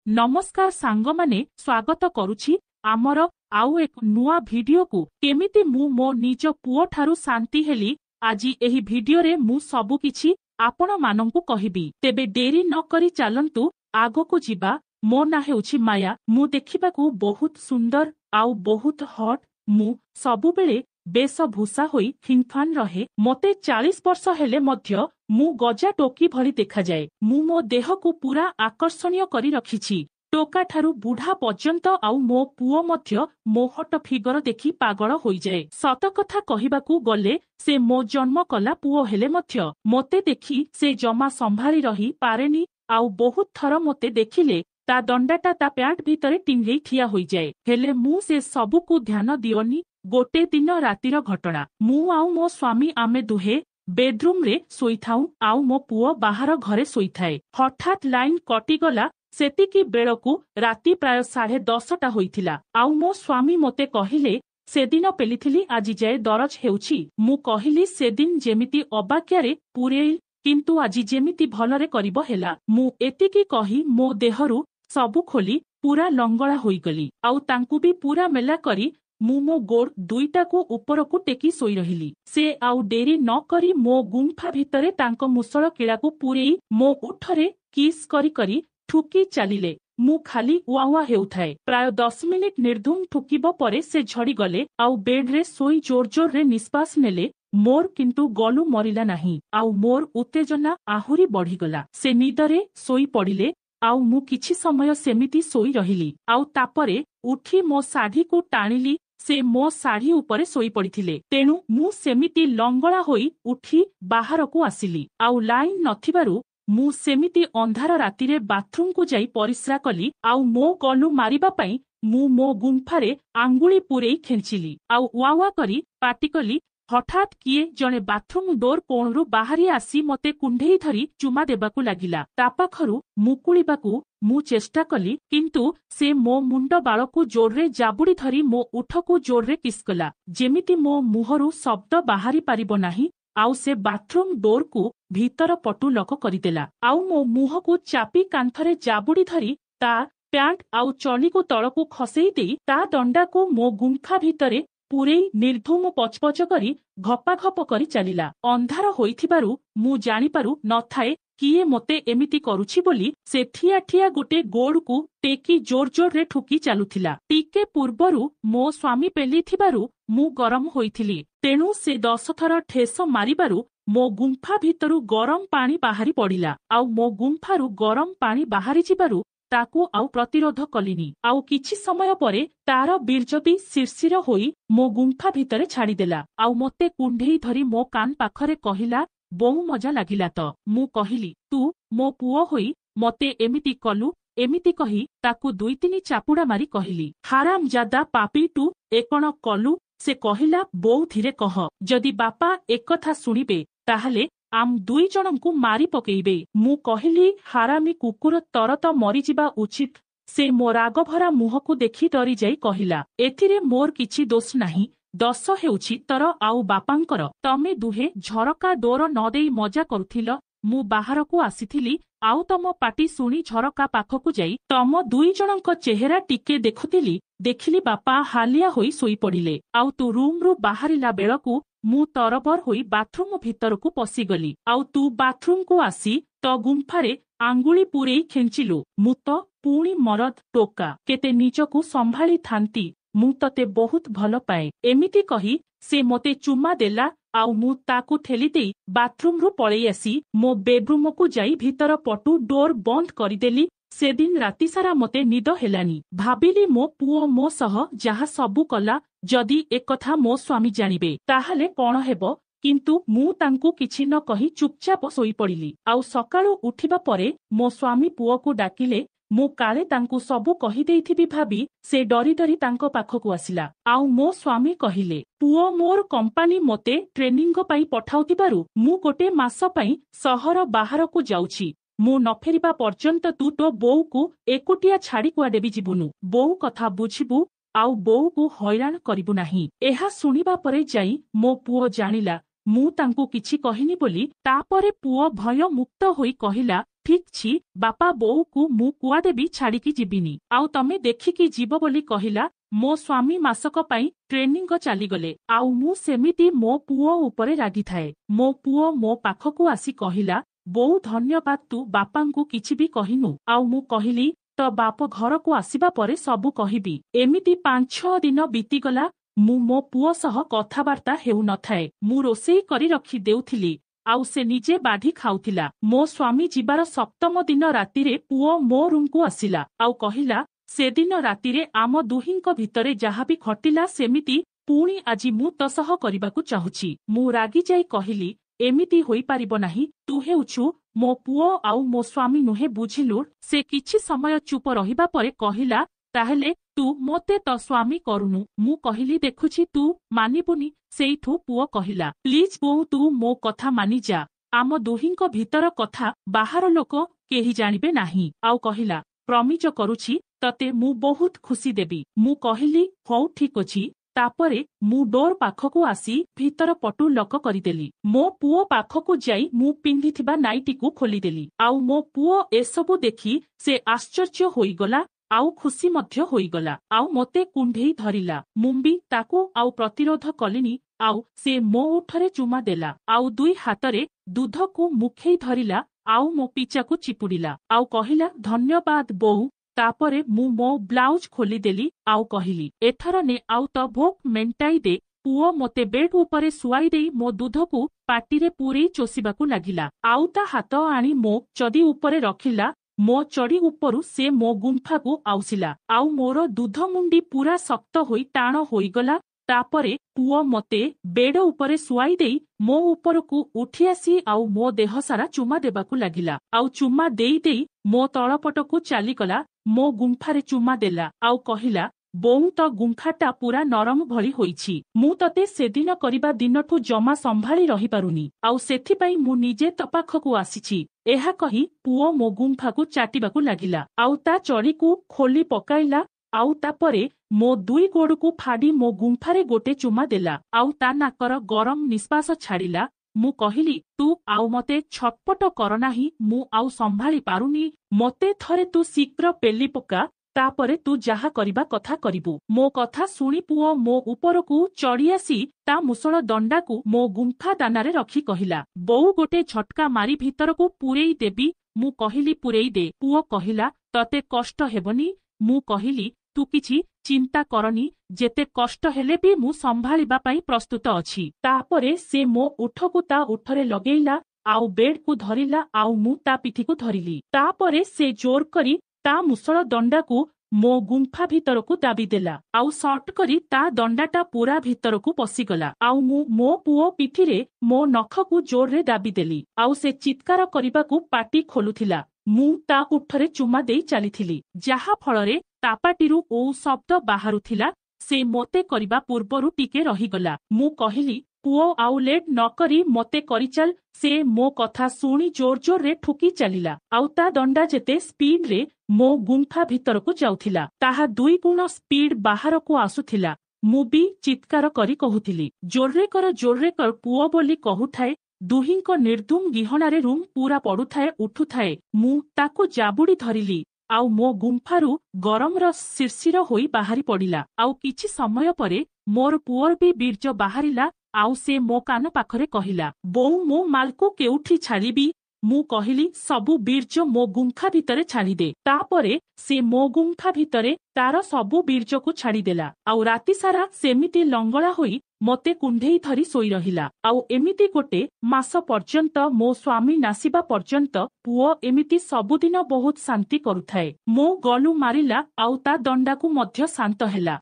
नमस्कार सांगमाने स्वागत करुछि आमर आउ एक नुआ भिडियो को केमिति मु मो निज पुओ ठारू शांति हेली। आज एही भिडियो रे मु सबु किछि आपण मानंकु कहिबी। तेबे डेरी न करी चालंतु आगो जिबा। मो ना हेउछि माया। मु देखिबाकू बहुत सुंदर आउ बहुत हॉट। मु सबु बेले बेस भूषा होई फिनफान रहे। मोते 40 वर्ष हेले मध्य मु गजा टोकी भली देखा जाए। मु मो देह को पूरा आकर्षणीय करी रखिछि। टोका ठारू बुढ़ा पर्यंत आउ मो पुओ मध्य मोहट फिगर देखि पागल होई जाए। सत कथा कहिबाकू गले से मो जन्म कला पुओ हेले मध्य मोते देखि से जमा संभाली रही पारेनी। आउ बहुत थर मोते देखिले ता दंडाटा ता पैंट भितरे टिंगेई ठिया होई जाए। हेले मु से सबु को ध्यान दियोनी। गोटे दिन रातिर घटना। मु आउ मो स्वामी आमे दुहे बेडरूम रे सोईथाऊ आउ मो पुओ बाहर घरे सोईथाए। हठात लाइन कटिगला। सेतिकी बेलकू राति प्राय 10:30 होइथिला। आउ मो स्वामी मोते कहिले सेदिन पेलिथिली आज जाए दरज हेउछि। मु कहिली सेदिन जेमिति अबाक्यारे पुरेई किंतु आज जेमिति भलरे करिब हेला। मु एतिकी कही मो देहरु सबु खोली पूरा लंगड़ा होइगली। आउ तांकू भी पूरा मेला करी मु मो गोड़ दुईटा को ऊपर को टेकी सोई रहिली। से आउ डेरी न करी मो गुंफा भितरे तांको मुसळ किड़ा को पूरेई मो उठरे किस करी करी ठुकी चालिले। मु खाली उआ हेउथाए। प्राय 10 मिनिट निर्धुम ठुकीब परे से झड़ी गले। आउ बेड रे सोई जोर जोर रे निश्वास नेले। मोर किंतु गलु मरिला नाही। आउ मोर उत्तेजना आहुरी बढ़ीगला। से निदरे सोई पड़िले। आउ मु किछि समय सेमिति सोई रहिली। आउ तापरे उठी मो साढ़ी को टाणिली। से मो साढ़ी उपरे सोई पड़िथिले। तेणु मु सेमिति लंगड़ा होई उठी बाहर को आसिली। आउ लाइन नथिबारु मु सेमिति अंधार रातिरे बाथरूम को जाई परिस्रा कली। आउ मो गलु मारिबा पई मु मो गुंफारे आंगुली पुरेई खेंचिली। आउ वावा करी पाटी कली। हठात किए जणे बाथरूम डोर कोणरू बाहरी आसी मते कुंढेई धरी चुमा देबाकू लागिला। ता पाखरु मुकुलिबाकू मु चेष्टा कली किंतु से मो मुंड बाळकू जोररे जाबुड़ी धरी मो उठकू जोररे किसकला। जेमिति मो मुहरु शब्द बाहरी पारिबो नाही। आउ से बाथरूम डोर को भीतर पटु लक करिदेला। आउ मो मुहकू चापी कांथरे जाबुड़ी धरी ता पैंट आउ चली को तळकू खसेई देई ता दंडाकू मो गुंफा भितरे पुरेई निर्धूम पचपच करी घपाघप करी चालिला। अंधार होइथिबारु मु जानिपारु नथाए किए मोते एमिति करुछि बोली। से ठिया ठिया गोटे गोड़ को टेकी जोर जोर रे ठुकी चालुथिला। टिके पूर्वरु मो स्वामी पेलिथिबारु मु गरम होइथिली। तेणु से 10 थर ठेस मारिबारु मो गुंफा भितरु गरम पानी बाहरी पड़िला। आउ मो गुंफारु गरम पानी बाहरी जिबारु ताकू आउ प्रतिरोध कलिनी। आउ किछि समय परे तार बीर्ज भी शिरशिर होई मो गुंफा भितरे छाड़ीदेला। आउ मोते कुंढेई धरी मो कान पाखरे कहिला बहु मजा लागिला त। मु कहिली तू मो पुओ होई मते एमिति कलु। एमिति कही ताकू 2-3 चापुड़ा मारी कहिली हाराम जादा पापी टू एकण कलु। से कहिला बहु धीरे कह। जदि बापा एकथा सुनिबे ताहले आम 2 जनंकु मारी पकेइबे। मु कहिली हारामी कुकुर तरत मरीजिबा उचित। से मो राग भरा मुहकू देखि डरी जाई कहिला एथिरे मोर किछि दोष नाही। दस हेउछि तर आउ बापांकर। तमे दुहे झरका डोर न देई मजा करुथिल। मु बाहर को आसीथिली। आउ तम पाटी सुनी झरका पाखकू जाई तम 2 जनंक चेहरा टिके देखुथिली। देखिली बापा हालिया होई सोई पड़िले। आउ तू रूम रु बाहरिला बेलकू मु तरबर होई बाथरूम भितर को पसिगली। आउ तू बाथरूम को आसी तो गुंफारे आंगुली पुरेई खेंचिलु। मु तो पुणी मरद टोका केते निजकू संभाली थांती। मु तते बहुत भल पाए। एमिति कही से मोते चुमा देला। आउ मु ताकू ठेली देई बाथरूम रु पळेई आसी मो बेडरूम को जाई भीतर पटु डोर बंद करिदेली। सेदिन राति सारा मोते निद हेलानी। भाबिली मो पुओ मो सह जहा सबु कला जदि एक कथा मो स्वामी जानिबे ताहले कोण हेबो। किंतु मु तांकू किछि न कही चुपचाप सोई पड़िली। आउ सकाळु उठिबा परे मो स्वामी पुओ को डाकिले। मु काले तांकू सबु कहि देइथिबी भाबी से डरी डरी तांको पाखकू आसिला। आउ मो स्वामी कहिले पुओ मोर कंपानी मोते ट्रेनिंग पई पठाउतिबारु मु गोटे मास पई सहर बाहर को जाउछि। मु न फेरिबा पर्यंत तू तो बोऊ को एकुटिया छाड़ी कुआडे भी जिबुनु। बोऊ कथा बुझिबु आउ बोऊ को हैरान करिबु नाही। एहा सुनिबा परे जाई मो पुओ जानिला मु तांकू किछि कहिनी बोली। तापरे पुओ भय मुक्त होई कहिला ଠିକ୍ ଛି ବାପା ବୋଉକୁ ମୁଁ କୁଆଡେ ବି ଛାଡ଼ିକି ଯିବିନି। ଆଉ ତମେ ଦେଖିକି ଯିବ ବୋଲି କହିଲା। ମୋ ସ୍ୱାମୀ ମାସକ ପାଇଁ ଟ୍ରେନିଂ ଚାଲିଗଲେ। ଆଉ ମୁଁ ସେମିତି ମୋ ପୁଅ ଉପରେ ରାଗିଥାଏ। ମୋ ପୁଅ ମୋ ପାଖକୁ ଆସି କହିଲା, ବୋଉ ଧନ୍ୟବାଦ, ତୁ ବାପାଙ୍କୁ କିଛି ବି କହିନୁ। ଆଉ ମୁଁ କହିଲି, ତ ବାପ ଘରକୁ ଆସିବା ପରେ ସବୁ କହିବି। ଏମିତି 5-6 ଦିନ ବିତିଗଲା। ମୁଁ ମୋ ପୁଅ ସହ କଥାବାର୍ତ୍ତା ହେଉନଥାଏ। ମୁଁ ରୋଷେଇ କରି ରଖି ଦେଉଥିଲି, ଆଉ ସେ ନିଜେ ବାଢି ଖାଉଥିଲା। ମୋ ସ୍ୱାମୀ ଯିବାର 7ମ ଦିନ ରାତିରେ ପୁଅ ମୋ ରୁମକୁ ଆସିଲା। ଆଉ କହିଲା, ସେଦିନ ରାତିରେ ଆମ ଦୁହିଁଙ୍କ ଭିତରେ ଯାହାବି ଘଟିଲା ସେମିତି ପୁଣି ଆଜି ମୁଁ ତୋ ସହ କରିବାକୁ ଚାହୁଁଛି। ମୁଁ ରାଗିଯାଇ କହିଲି, ଏମିତି ହୋଇପାରିବ ନାହିଁ। ତୁ ହେଉଛୁ ମୋ ପୁଅ ଆଉ ମୋ ସ୍ୱାମୀ ନୁହେଁ, ବୁଝିଲୁ। ସେ କିଛି ସମୟ ଚୁପ ରହିବା ପରେ କହିଲା, ତାହେଲେ ତୁ ମୋତେ ତୋ ସ୍ୱାମୀ କରୁନୁ। ମୁଁ କହିଲି, ଦେଖୁଛି ତୁ ମାନିବୁନି। ସେଇଠୁ ପୁଅ କହିଲା, ପ୍ଲିଜ ବୋଉ, ତୁ ମୋ କଥା ମାନିଯା। ଆମ ଦୁହିଁଙ୍କ ଭିତର କଥା ବାହାର ଲୋକ କେହି ଜାଣିବେ ନାହିଁ। ଆଉ କହିଲା, ପ୍ରମିଜ କରୁଛି, ତତେ ମୁଁ ବହୁତ ଖୁସି ଦେବି। ମୁଁ କହିଲି, ହଉ ଠିକ୍ ଅଛି। ତାପରେ ମୁଁ ଡୋର ପାଖକୁ ଆସି ଭିତର ପଟୁ ଲକ କରିଦେଲି। ମୋ ପୁଅ ପାଖକୁ ଯାଇ ମୁଁ ପିନ୍ଧିଥିବା ନାଇଟିକୁ ଖୋଲିଦେଲି। ଆଉ ମୋ ପୁଅ ଏସବୁ ଦେଖି ସେ ଆଶ୍ଚର୍ଯ୍ୟ ହୋଇଗଲା, ଆଉ ଖୁସି ମଧ୍ୟ ହୋଇଗଲା। ଆଉ ମୋତେ କୁଣ୍ଢେଇ ଧରିଲା। ମୁଁ ବି ତାକୁ ଆଉ ପ୍ରତିରୋଧ କଲିନି। ଆଉ ସେ ମୋ ଓଠରେ ଚୁମା ଦେଲା। ଆଉ 2 ହାତରେ ଦୁଧକୁ ମୁଖେଇ ଧରିଲା। ଆଉ ମୋ ପିଚାକୁ ଚିପୁଡ଼ିଲା। ଆଉ କହିଲା, ଧନ୍ୟବାଦ ବୋଉ। ତାପରେ ମୁଁ ମୋ ବ୍ଲାଉଜ ଖୋଲିଦେଲି। ଆଉ କହିଲି, ଏଥର ନେ ଆଉ ତ ଭୋକ ମେଣ୍ଟାଇ ଦେ। ପୁଅ ମୋତେ ବେଡ୍ ଉପରେ ଶୁଆଇ ଦେଇ ମୋ ଦୁଧକୁ ପାଟିରେ ପୂରେଇ ଚୋଷିବାକୁ ଲାଗିଲା। ଆଉ ତା ହାତ ଆଣି ମୋ ଚଡ଼ି ଉପରେ ରଖିଲା। ମୋ ଚଡ଼ି ଉପରୁ ସେ ମୋ ଗୁମ୍ଫାକୁ ଆଉସିଲା। ଆଉ ମୋର ଦୁଧମୁଣ୍ଡି ପୁରା ଶକ୍ତ ହୋଇ ଟାଣ ହୋଇଗଲା। ତାପରେ ପୁଅ ମୋତେ ବେଡ ଉପରେ ଶୁଆଇ ଦେଇ ମୋ ଉପରକୁ ଉଠି ଆସି ଆଉ ମୋ ଦେହ ସାରା ଚୁମା ଦେବାକୁ ଲାଗିଲା। ଆଉ ଚୁମା ଦେଇ ଦେଇ ମୋ ତଳପଟକୁ ଚାଲିଗଲା। ମୋ ଗୁମ୍ଫାରେ ଚୁମା ଦେଲା। ଆଉ କହିଲା, ବୋଉ, ତ ଗୁମ୍ଫାଟା ପୁରା ନରମ ଭଳି ହୋଇଛି। ମୁଁ ତତେ ସେଦିନ କରିବା ଦିନଠୁ ଜମା ସମ୍ଭାଳି ରହିପାରୁନି। ଆଉ ସେଥିପାଇଁ ମୁଁ ନିଜେ ତୋ ପାଖକୁ ଆସିଛି। ଏହା କହି ପୁଅ ମୋ ଗୁମ୍ଫାକୁ ଚାଟିବାକୁ ଲାଗିଲା। ଆଉ ତା ଚଡ଼ିକୁ ଖୋଲି ପକାଇଲା। ଆଉ ତାପରେ ମୋ 2 ଗୋଡ଼କୁ ଫାଡ଼ି ମୋ ଗୁମ୍ଫାରେ ଗୋଟେ ଚୁମା ଦେଲା। ଆଉ ତା ନାକର ଗରମ ନିଶ୍ୱାସ ଛାଡ଼ିଲା। ମୁଁ କହିଲି, ତୁ ଆଉ ମତେ ଛଟପଟ କରନାହିଁ। ମୁଁ ଆଉ ସମ୍ଭାଳି ପାରୁନି। ମତେ ଥରେ ତୁ ଶୀଘ୍ର ପେଲି ପକା, ତାପରେ ତୁ ଯାହା କରିବା କଥା କରିବୁ। ମୋ କଥା ଶୁଣି ପୁଅ ମୋ ଉପରକୁ ଚଢ଼ି ଆସି ତା ମୁଷଳ ଦଣ୍ଡାକୁ ମୋ ଗୁମ୍ଫା ଦାନାରେ ରଖି କହିଲା, ବୋଉ, ଗୋଟେ ଝଟକା ମାରି ଭିତରକୁ ପୂରେଇ ଦେବି। ମୁଁ କହିଲି, ପୂରେଇ ଦେ। ପୁଅ କହିଲା, ତତେ କଷ୍ଟ ହେବନି। ମୁଁ କହିଲି, ତୁ କିଛି ଚିନ୍ତା କରନି। ଯେତେ କଷ୍ଟ ହେଲେ ବି ମୁଁ ସମ୍ଭାଳିବା ପାଇଁ ପ୍ରସ୍ତୁତ ଅଛି। ତାପରେ ସେ ମୋ ଉଠକୁ ତା ଉଠରେ ଲଗେଇଲା। ଆଉ ବେଡକୁ ଧରିଲା। ଆଉ ମୁଁ ତା ପିଠିକୁ ଧରିଲି। ତାପରେ ସେ ଜୋର କରି ତା ମୁଷଳ ଦଣ୍ଡାକୁ ମୋ ଗୁମ୍ଫା ଭିତରକୁ ଦାବିଦେଲା। ଆଉ ସର୍ଟ କରି ତା ଦଣ୍ଡାଟା ପୁରା ଭିତରକୁ ପଶିଗଲା। ଆଉ ମୁଁ ମୋ ପୁଅ ପିଠିରେ ମୋ ନଖକୁ ଜୋରରେ ଦାବିଦେଲି। ଆଉ ସେ ଚିତ୍କାର କରିବାକୁ ପାଟି ଖୋଲୁଥିଲା। ମୁଁ ତା ଉଠରେ ଚୁମା ଦେଇ ଚାଲିଥିଲି, ଯାହା ଫଳରେ ତା ପାଟିରୁ ଓ ଶବ୍ଦ ବାହାରୁଥିଲା। ସେ ମୋତେ କରିବା ପୂର୍ବରୁ ଟିକେ ରହିଗଲା। ମୁଁ କହିଲି, ପୁଅ, ଆଉ ଲେଟ୍ ନ କରି ମୋତେ କରିଚାଲ। ସେ ମୋ କଥା ଶୁଣି ଜୋର ଜୋରରେ ଠୁକି ଚାଲିଲା। ଆଉ ତା ଦଣ୍ଡା ଯେତେ ସ୍ପିଡରେ ମୋ ଗୁମ୍ଫା ଭିତରକୁ ଯାଉଥିଲା, ତାହା 2 ଗୁଣ ସ୍ପିଡ ବାହାରକୁ ଆସୁଥିଲା। ମୁଁ ବି ଚିତ୍କାର କରି କହୁଥିଲି, ଜୋରରେ କର, ଜୋରରେ କର। ପୁଅ ବୋଲି କହୁଥାଏ। ଦୁହିଁଙ୍କ ନିର୍ଦ୍ଧୁମ ଗିହଣାରେ ରୁମ୍ ପୁରା ପଡୁଥାଏ ଉଠୁଥାଏ। ମୁଁ ତାକୁ ଜାବୁଡ଼ି ଧରିଲି। ଆଉ ମୋ ଗୁମ୍ଫାରୁ ଗରମର ଶିରଶିର ହୋଇ ବାହାରି ପଡ଼ିଲା। ଆଉ କିଛି ସମୟ ପରେ ମୋର ପୁଅର ବି ବୀର୍ଯ୍ୟ ବାହାରିଲା। ଆଉ ସେ ମୋ କାନ ପାଖରେ କହିଲା, ବୋଉ, ମୋ ମାଲକୁ କେଉଁଠି ଛାଡ଼ିବି? ମୁଁ କହିଲି, ସବୁ ବୀର୍ଯ୍ୟ ମୋ ଗୁମ୍ଫା ଭିତରେ ଛାଡ଼ିଦେ। ତାପରେ ସେ ମୋ ଗୁମ୍ଫା ଭିତରେ ତାର ସବୁ ବୀର୍ଯ୍ୟକୁ ଛାଡ଼ିଦେଲା। ଆଉ ରାତି ସାରା ସେମିତି ଲଙ୍ଗଳା ହୋଇ ମୋତେ କୁଣ୍ଢେଇ ଧରି ଶୋଇ ରହିଲା। ଆଉ ଏମିତି 1 ମାସ ପର୍ଯ୍ୟନ୍ତ, ମୋ ସ୍ୱାମୀ ନାସିବା ପର୍ଯ୍ୟନ୍ତ ପୁଅ ଏମିତି ସବୁଦିନ ବହୁତ ଶାନ୍ତି କରୁଥାଏ। ମୋ ଗଲୁ ମାରିଲା। ଆଉ ତା ଦଣ୍ଡାକୁ ମଧ୍ୟ ଶାନ୍ତ ହେଲା।